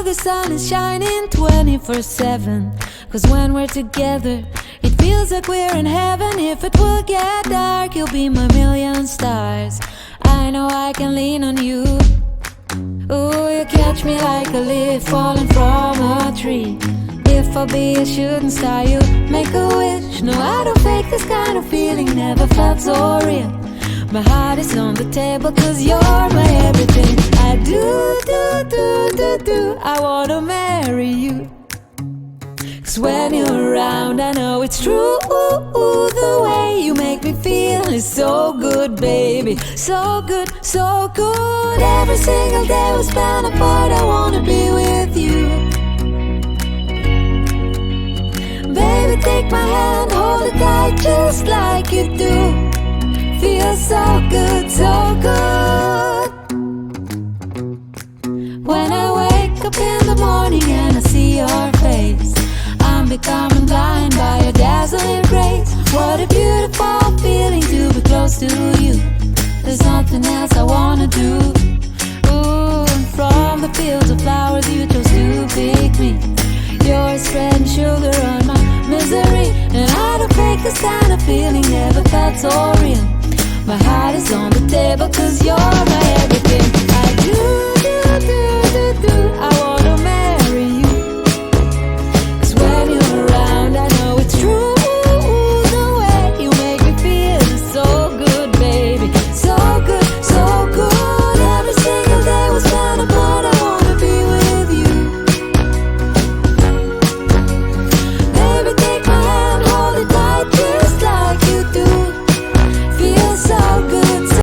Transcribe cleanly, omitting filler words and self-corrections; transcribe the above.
the sun is shining 24/7. Cause when we're together, it feels like we're in heaven. If it will get dark, you'll be my million stars. I know I can lean on you. Ooh, you catch me like a leaf falling from a tree. If I'll be a shooting star, you make a wish. No, I don't fake this kind of feeling, never felt so real. My heart is on the table cause you're my everything. I do, I wanna marry you. Cause when you're around, I know it's true. The way you make me feel is so good, baby. So good, so good. Every single day we spend apart, I wanna be with you. Baby, take my hand, hold it tight just like you do. Feels so good, so good. When I wake up in the morning and I see your face, I'm becoming blind by your dazzling grace. What a beautiful feeling to be close to you. There's nothing else I wanna do. Ooh, and from the fields of flowers you chose to pick me. You're spreading sugar on my misery. And I don't fake this kind of feeling, never felt so real. My heart is on the table cause you're my